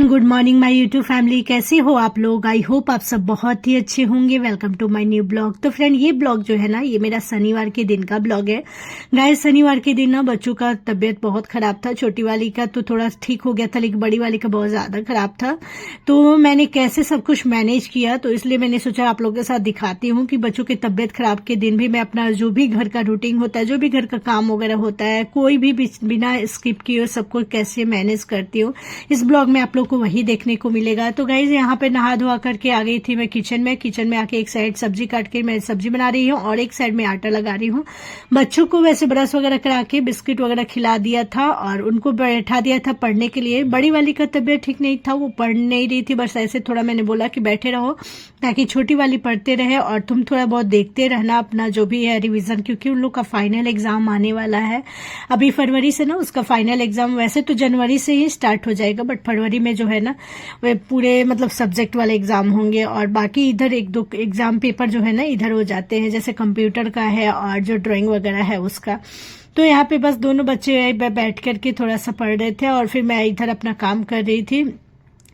Good morning my YouTube family. कैसे हो आप लोग? आई होप आप सब बहुत ही अच्छे होंगे। Welcome to my new blog. तो फ्रेंड, ये ब्लॉग जो है ना, ये मेरा शनिवार के दिन का ब्लॉग है। गाइस, शनिवार के दिन ना बच्चों का तबीयत बहुत खराब था। छोटी वाली का तो थोड़ा ठीक हो गया था, लेकिन बड़ी वाली का बहुत ज्यादा खराब था। तो मैंने कैसे सब कुछ मैनेज किया, तो इसलिए मैंने सोचा आप लोगों के साथ दिखाती हूँ कि बच्चों के तबियत खराब के दिन भी मैं अपना जो भी घर का रूटीन होता है, जो भी घर का काम वगैरह होता है, कोई भी बिना स्किप किए सबको कैसे मैनेज करती हूँ। इस ब्लॉग में आप लोग को वही देखने को मिलेगा। तो गाइज, यहाँ पे नहा धोआ करके आ गई थी मैं किचन में आके एक साइड सब्जी काट के मैं सब्जी बना रही हूँ और एक साइड में आटा लगा रही हूँ। बच्चों को वैसे ब्रश वगैरह करा के बिस्किट वगैरह खिला दिया था और उनको बैठा दिया था पढ़ने के लिए। बड़ी वाली का तबियत ठीक नहीं था, वो पढ़ नहीं रही थी, बस ऐसे थोड़ा मैंने बोला कि बैठे रहो ताकि छोटी वाली पढ़ते रहे और तुम थोड़ा बहुत देखते रहना अपना जो भी है रिवीजन, क्योंकि उन लोग का फाइनल एग्जाम आने वाला है। अभी फरवरी से ना उसका फाइनल एग्जाम, वैसे तो जनवरी से ही स्टार्ट हो जाएगा, बट फरवरी में जो है ना वे पूरे मतलब सब्जेक्ट वाले एग्जाम होंगे और बाकी इधर एक दो एग्जाम पेपर जो है ना इधर हो जाते हैं, जैसे कंप्यूटर का है और जो ड्राइंग वगैरह है उसका। तो यहाँ पे बस दोनों बच्चे बैठ करके थोड़ा सा पढ़ रहे थे और फिर मैं इधर अपना काम कर रही थी।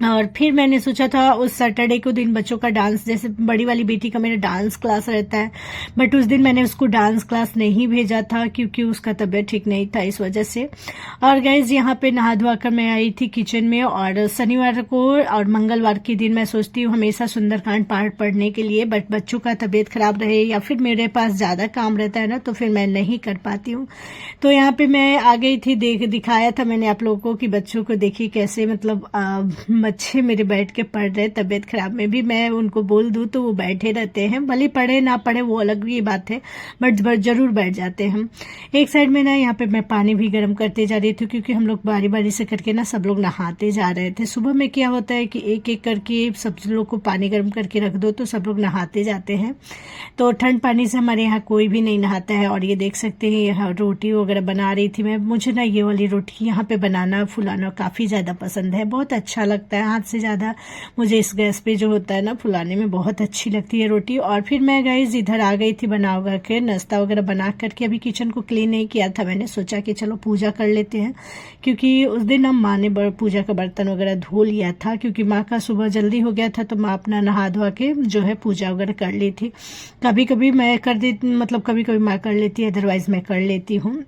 और फिर मैंने सोचा था उस सैटरडे को दिन बच्चों का डांस, जैसे बड़ी वाली बेटी का मेरा डांस क्लास रहता है, बट उस दिन मैंने उसको डांस क्लास नहीं भेजा था क्योंकि उसका तबीयत ठीक नहीं था, इस वजह से। और गाइज, यहाँ पे नहा धोआ कर मैं आई थी किचन में। और शनिवार को और मंगलवार के दिन मैं सोचती हूँ हमेशा सुंदरकांड पाठ पढ़ने के लिए, बट बच्चों का तबीयत खराब रहे या फिर मेरे पास ज्यादा काम रहता है ना, तो फिर मैं नहीं कर पाती हूँ। तो यहाँ पे मैं आ गई थी, दिखाया था मैंने आप लोगों को कि बच्चों को देखिए कैसे मतलब बच्चे मेरे बैठ के पढ़ रहे। तबीयत खराब में भी मैं उनको बोल दूं तो वो बैठे रहते हैं, भले पढ़े ना पढ़े वो अलग भी बात है, बट जरूर बैठ जाते हैं। एक साइड में ना यहाँ पे मैं पानी भी गर्म करते जा रही थी क्योंकि हम लोग बारी बारी से करके ना सब लोग नहाते जा रहे थे। सुबह में क्या होता है कि एक एक करके सब लोग को पानी गर्म करके रख दो तो सब लोग नहाते जाते हैं। तो ठंड पानी से हमारे यहाँ कोई भी नहीं नहाता है। और ये देख सकते हैं यहाँ रोटी वगैरह बना रही थी मैं। मुझे ना ये वाली रोटी यहाँ पे बनाना फुलाना काफी ज्यादा पसंद है, बहुत अच्छा लगता है। हाथ से ज्यादा मुझे इस गैस पे जो होता है ना फुलाने में बहुत अच्छी लगती है रोटी। और फिर मैं गाइस इधर आ गई थी बना उगा के नाश्ता वगैरह बना करके। अभी किचन को क्लीन नहीं किया था, मैंने सोचा कि चलो पूजा कर लेते हैं, क्योंकि उस दिन हम माँ ने पूजा का बर्तन वगैरह धो लिया था, क्योंकि माँ का सुबह जल्दी हो गया था तो माँ अपना नहा धोआ के जो है पूजा वगैरह कर ली थी। कभी कभी मैं कर देती, मतलब कभी कभी माँ कर लेती है, अदरवाइज मैं कर लेती हूँ।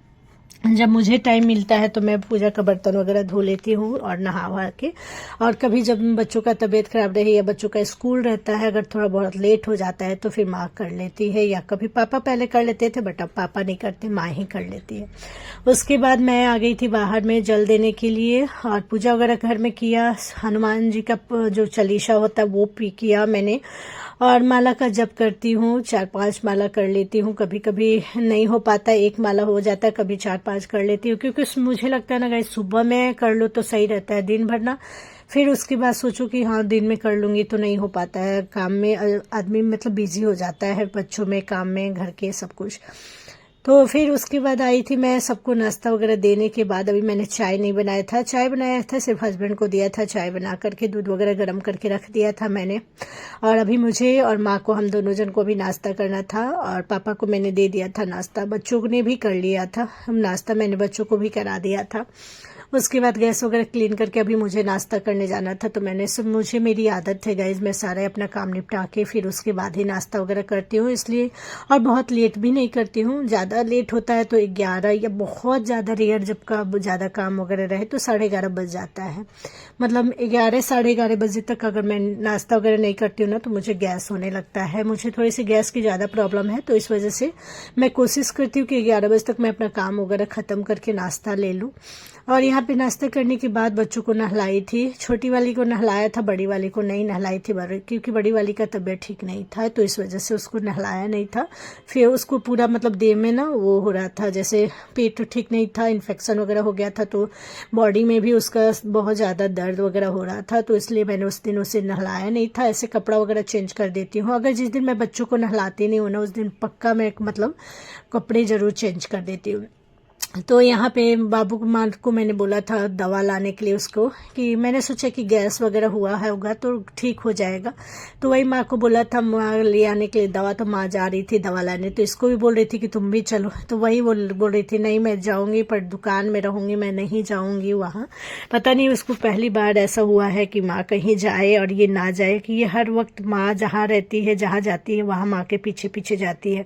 जब मुझे टाइम मिलता है तो मैं पूजा का बर्तन वगैरह धो लेती हूँ और नहा वहा के। और कभी जब बच्चों का तबीयत खराब रहे या बच्चों का स्कूल रहता है, अगर थोड़ा बहुत लेट हो जाता है तो फिर माँ कर लेती है, या कभी पापा पहले कर लेते थे बट अब पापा नहीं करते, माँ ही कर लेती है। उसके बाद मैं आ गई थी बाहर में जल देने के लिए और पूजा वगैरह घर में किया। हनुमान जी का जो चालीसा होता है वो भी किया मैंने। और माला का जप करती हूँ, 4-5 माला कर लेती हूँ। कभी कभी नहीं हो पाता, एक माला हो जाता है, कभी 4-5 कर लेती हूँ, क्योंकि मुझे लगता है ना गाइस सुबह में कर लो तो सही रहता है दिन भर ना, फिर उसके बाद सोचो कि हाँ दिन में कर लूंगी तो नहीं हो पाता है। काम में आदमी मतलब बिजी हो जाता है, बच्चों में, काम में, घर के सब कुछ। तो फिर उसके बाद आई थी मैं सबको नाश्ता वगैरह देने के बाद। अभी मैंने चाय नहीं बनाया था, चाय बनाया था सिर्फ हस्बैंड को दिया था, चाय बना करके दूध वगैरह गर्म करके रख दिया था मैंने। और अभी मुझे और माँ को, हम दोनों जन को भी नाश्ता करना था और पापा को मैंने दे दिया था नाश्ता, बच्चों ने भी कर लिया था नाश्ता, मैंने बच्चों को भी करा दिया था। उसके बाद गैस वगैरह क्लीन करके अभी मुझे नाश्ता करने जाना था, तो मुझे मेरी आदत है गाइज, मैं सारा अपना काम निपटा के फिर उसके बाद ही नाश्ता वगैरह करती हूँ, इसलिए। और बहुत लेट भी नहीं करती हूँ, ज़्यादा लेट होता है तो 11 या बहुत ज़्यादा रेयर जब का ज़्यादा काम वगैरह रहे तो 11:30 बज जाता है। मतलब 11 साढ़े 11 बजे तक अगर मैं नाश्ता वगैरह नहीं करती हूँ ना तो मुझे गैस होने लगता है। मुझे थोड़ी सी गैस की ज़्यादा प्रॉब्लम है, तो इस वजह से मैं कोशिश करती हूँ कि 11 बजे तक मैं अपना काम वगैरह ख़त्म करके नाश्ता ले लूँ। और यहाँ पे नाश्ता करने के बाद बच्चों को नहलाई थी, छोटी वाली को नहलाया था, बड़ी वाली को नहीं नहलाई थी, क्योंकि बड़ी वाली का तबीयत ठीक नहीं था तो इस वजह से उसको नहलाया नहीं था। फिर उसको पूरा मतलब देह में ना वो हो रहा था, जैसे पेट ठीक नहीं था, इन्फेक्शन वगैरह हो गया था, तो बॉडी में भी उसका बहुत ज़्यादा दर्द वगैरह हो रहा था, तो इसलिए मैंने उस दिन उसे नहलाया नहीं था। ऐसे कपड़ा वगैरह चेंज कर देती हूँ, अगर जिस दिन मैं बच्चों को नहलाती नहीं हूँ ना उस दिन पक्का मैं मतलब कपड़े जरूर चेंज कर देती हूँ। तो यहाँ पे बाबू माँ को मैंने बोला था दवा लाने के लिए उसको, कि मैंने सोचा कि गैस वगैरह हुआ है होगा तो ठीक हो जाएगा। तो वही माँ को बोला था माँ ले आने के लिए दवा, तो माँ जा रही थी दवा लाने, तो इसको भी बोल रही थी कि तुम भी चलो। तो वही बोल रही थी नहीं मैं जाऊँगी पर दुकान में रहूँगी, मैं नहीं जाऊँगी वहाँ। पता नहीं उसको पहली बार ऐसा हुआ है कि माँ कहीं जाए और ये ना जाए, कि ये हर वक्त माँ जहाँ रहती है जहाँ जाती है वहाँ माँ के पीछे पीछे जाती है।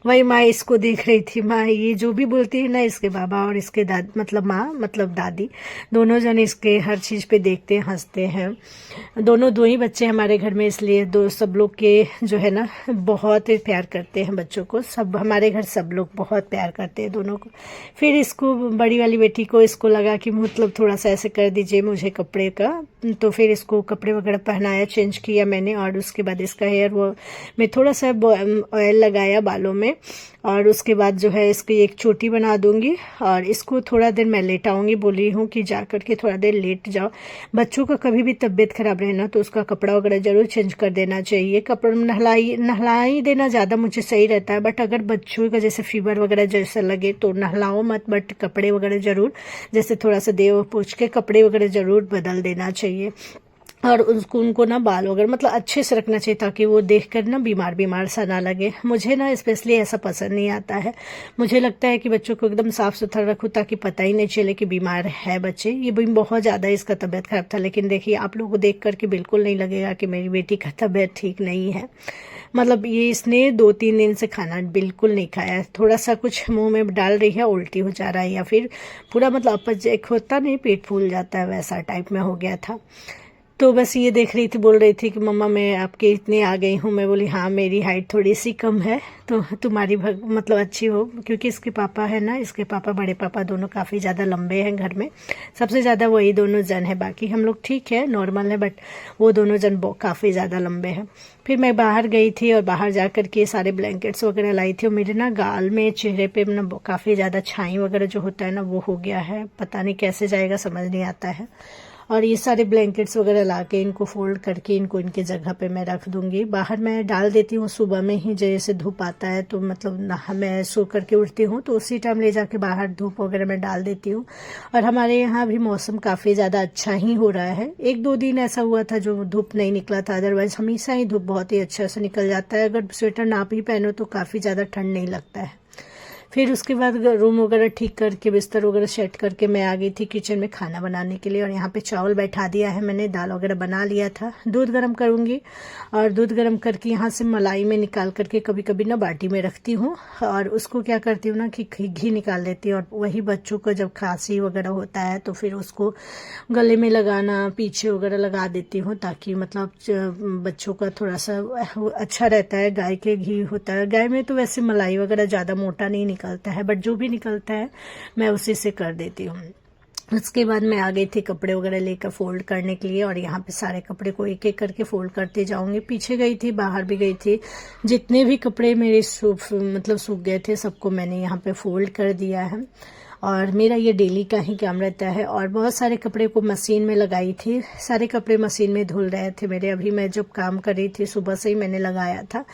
वही माँ इसको देख रही थी, माँ ये जो भी बोलती है ना, इसके बाबा और इसके मतलब माँ मतलब दादी, दोनों जन इसके हर चीज़ पे देखते हैं, हंसते हैं। दो ही बच्चे हमारे घर में, इसलिए सब लोग के जो है ना बहुत प्यार करते हैं बच्चों को। सब हमारे घर सब लोग बहुत प्यार करते हैं दोनों को। फिर इसको बड़ी वाली बेटी को इसको लगा कि मतलब थोड़ा सा ऐसे कर दीजिए मुझे कपड़े का, तो फिर इसको कपड़े वगैरह पहनाया, चेंज किया मैंने। और उसके बाद इसका हेयर वो मैं थोड़ा सा ऑयल लगाया बालों में, और उसके बाद जो है इसकी एक चोटी बना दूंगी और इसको थोड़ा देर मैं लेटाऊंगी। बोली हूँ कि जा करके थोड़ा देर लेट जाओ। बच्चों का कभी भी तबीयत खराब रहे ना तो उसका कपड़ा वगैरह जरूर चेंज कर देना चाहिए। कपड़ा नहलाई देना ज़्यादा मुझे सही रहता है, बट अगर बच्चों का जैसे फीवर वगैरह जैसा लगे तो नहलाओ मत, बट कपड़े वगैरह जरूर जैसे थोड़ा सा देव पूछ के कपड़े वगैरह जरूर बदल देना चाहिए। और उनको ना बाल वगैरह मतलब अच्छे से रखना चाहिए, ताकि वो देखकर ना बीमार सा ना लगे। मुझे ना स्पेशली ऐसा पसंद नहीं आता है। मुझे लगता है कि बच्चों को एकदम साफ सुथरा रखूँ ताकि पता ही नहीं चले कि बीमार है बच्चे। ये भी बहुत ज़्यादा इसका तबीयत खराब था, लेकिन देखिए आप लोगों को देख करके बिल्कुल नहीं लगेगा कि मेरी बेटी का तबीयत ठीक नहीं है। मतलब ये इसने 2-3 दिन से खाना बिल्कुल नहीं खाया। थोड़ा सा कुछ मुंह में डाल रही है उल्टी हो जा रहा है, या फिर पूरा मतलब अपच एक होता नहीं, पेट फूल जाता है, वैसा टाइप में हो गया था। तो बस ये देख रही थी, बोल रही थी कि मम्मा मैं आपके इतने आ गई हूँ। मैं बोली हाँ मेरी हाइट थोड़ी सी कम है तो तुम्हारी मतलब अच्छी हो, क्योंकि इसके पापा है ना, इसके पापा बड़े पापा दोनों काफ़ी ज़्यादा लंबे हैं घर में। सबसे ज़्यादा वही दोनों जन है, बाकी हम लोग ठीक है नॉर्मल है, बट वो दोनों जन काफ़ी ज़्यादा लंबे हैं। फिर मैं बाहर गई थी और बाहर जा कर के सारे ब्लैंकेट्स वगैरह लाई थी, और मेरे ना गाल में चेहरे पे ना काफ़ी ज़्यादा छाई वगैरह जो होता है ना वो हो गया है। पता नहीं कैसे जाएगा, समझ नहीं आता है। और ये सारे ब्लैंकेट्स वगैरह ला के इनको फोल्ड करके इनको इनके जगह पे मैं रख दूंगी। बाहर मैं डाल देती हूँ सुबह में ही, जैसे धूप आता है तो मतलब मैं सो करके उठती हूँ तो उसी टाइम ले जाके बाहर धूप वगैरह में डाल देती हूँ। और हमारे यहाँ भी मौसम काफ़ी ज़्यादा अच्छा ही हो रहा है। 1-2 दिन ऐसा हुआ था जो धूप नहीं निकला था, अदरवाइज हमेशा ही धूप बहुत ही अच्छा से निकल जाता है। अगर स्वेटर ना भी पहनो तो काफ़ी ज़्यादा ठंड नहीं लगता है। फिर उसके बाद रूम वगैरह ठीक करके बिस्तर वगैरह सेट करके मैं आ गई थी किचन में खाना बनाने के लिए। और यहाँ पे चावल बैठा दिया है मैंने, दाल वगैरह बना लिया था। दूध गर्म करूँगी और दूध गर्म करके यहाँ से मलाई में निकाल करके कभी कभी ना बाटी में रखती हूँ, और उसको क्या करती हूँ ना कि घी निकाल देती हूँ। और वही बच्चों को जब खांसी वगैरह होता है तो फिर उसको गले में लगाना, पीछे वगैरह लगा देती हूँ, ताकि मतलब बच्चों का थोड़ा सा अच्छा रहता है। गाय के घी होता है, गाय में तो वैसे मलाई वगैरह ज़्यादा मोटा नहीं निकलता है, बट जो भी निकलता है मैं उसी से कर देती हूँ। उसके बाद मैं आ गई थी कपड़े वगैरह लेकर फोल्ड करने के लिए, और यहाँ पे सारे कपड़े को एक एक करके फोल्ड करते जाऊंगी। पीछे गई थी, बाहर भी गई थी, जितने भी कपड़े मेरे सूख गए थे सबको मैंने यहाँ पे फोल्ड कर दिया है। और मेरा ये डेली का ही काम रहता है। और बहुत सारे कपड़े को मशीन में लगाई थी, सारे कपड़े मशीन में धुल रहे थे मेरे। अभी मैं जब काम कर रही थी सुबह से ही मैंने लगाया था,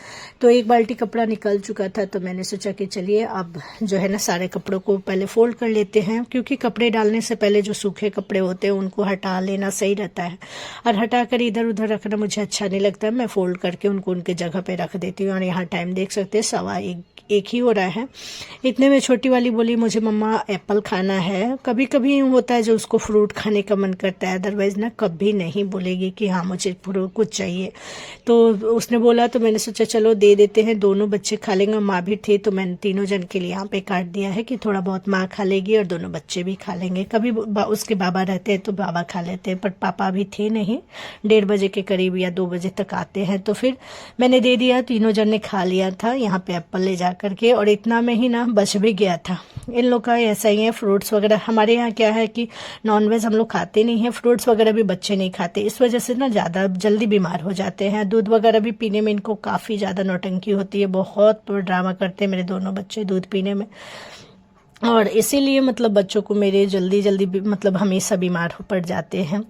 तो 1 बाल्टी कपड़ा निकल चुका था। तो मैंने सोचा कि चलिए अब जो है ना सारे कपड़ों को पहले फोल्ड कर लेते हैं, क्योंकि कपड़े डालने से पहले जो सूखे कपड़े होते हैं उनको हटा लेना सही रहता है। और हटा कर इधर उधर रखना मुझे अच्छा नहीं लगता है। मैं फोल्ड करके उनको उनके जगह पे रख देती हूँ। और यहाँ टाइम देख सकते हैं 1:15 ही हो रहा है। इतने में छोटी वाली बोली मुझे मम्मा एप्पल खाना है। कभी कभी होता है जो उसको फ्रूट खाने का मन करता है, अदरवाइज ना कभी नहीं बोलेगी कि हाँ मुझे फ्रूट कुछ चाहिए। तो उसने बोला तो मैंने सोचा चलो दे देते हैं, दोनों बच्चे खा लेंगे। माँ भी थी तो मैंने तीनों जन के लिए यहाँ पे काट दिया है कि थोड़ा बहुत माँ खा लेगी और दोनों बच्चे भी खा लेंगे। कभी उसके बाबा रहते हैं तो बाबा खा लेते हैं, पर पापा भी थे नहीं, 1:30 बजे के करीब या 2 बजे तक आते हैं। तो फिर मैंने दे दिया, तीनों जन ने खा लिया था यहाँ पे एप्पल ले जा करके। और इतना में ही ना बच भी गया था। इन लोग का ऐसा ही है, फ्रूट्स वगैरह हमारे यहाँ क्या है कि नॉनवेज हम लोग खाते नहीं है, फ्रूट्स वगैरह भी बच्चे नहीं खाते, इस वजह से ना ज़्यादा जल्दी बीमार हो जाते हैं। दूध वगैरह भी पीने में इनको काफ़ी ज़्यादा नौटंकी होती है, बहुत ड्रामा करते हैं मेरे दोनों बच्चे दूध पीने में। और इसीलिए मतलब बच्चों को मेरे जल्दी मतलब हमेशा बीमार पड़ जाते हैं।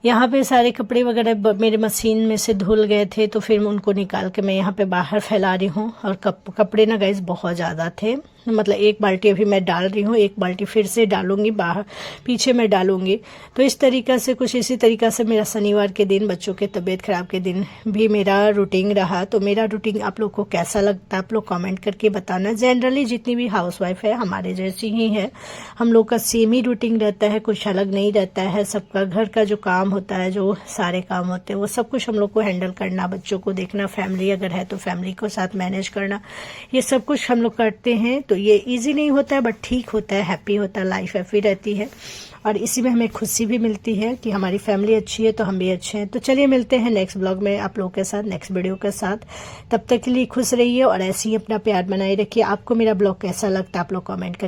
यहाँ पे सारे कपड़े वगैरह मेरे मशीन में से धुल गए थे, तो फिर उनको निकाल के मैं यहाँ पे बाहर फैला रही हूँ। और कपड़े ना गाइस बहुत ज़्यादा थे, मतलब एक बाल्टी अभी मैं डाल रही हूँ, एक बाल्टी फिर से डालूंगी, बाहर पीछे मैं डालूंगी। तो इस तरीक़ा से, कुछ इसी तरीक़ा से मेरा शनिवार के दिन, बच्चों के तबीयत ख़राब के दिन भी मेरा रूटीन रहा। तो मेरा रूटीन आप लोग को कैसा लगता है, आप लोग कमेंट करके बताना। जनरली जितनी भी हाउसवाइफ है हमारे जैसी ही है, हम लोग का सेम ही रूटीन रहता है, कुछ अलग नहीं रहता है। सबका घर का जो काम होता है, जो सारे काम होते हैं, वो सब कुछ हम लोग को हैंडल करना, बच्चों को देखना, फैमिली अगर है तो फैमिली को साथ मैनेज करना, ये सब कुछ हम लोग करते हैं। तो ये इजी नहीं होता है, बट ठीक होता है, हैप्पी होता है, लाइफ हैप्पी रहती है। और इसी में हमें खुशी भी मिलती है कि हमारी फैमिली अच्छी है तो हम भी अच्छे हैं। तो चलिए मिलते हैं नेक्स्ट ब्लॉग में आप लोगों के साथ, नेक्स्ट वीडियो के साथ। तब तक के लिए खुश रहिए और ऐसे ही अपना प्यार बनाए रखिए। आपको मेरा ब्लॉग कैसा लगता है आप लोग कमेंट करिए।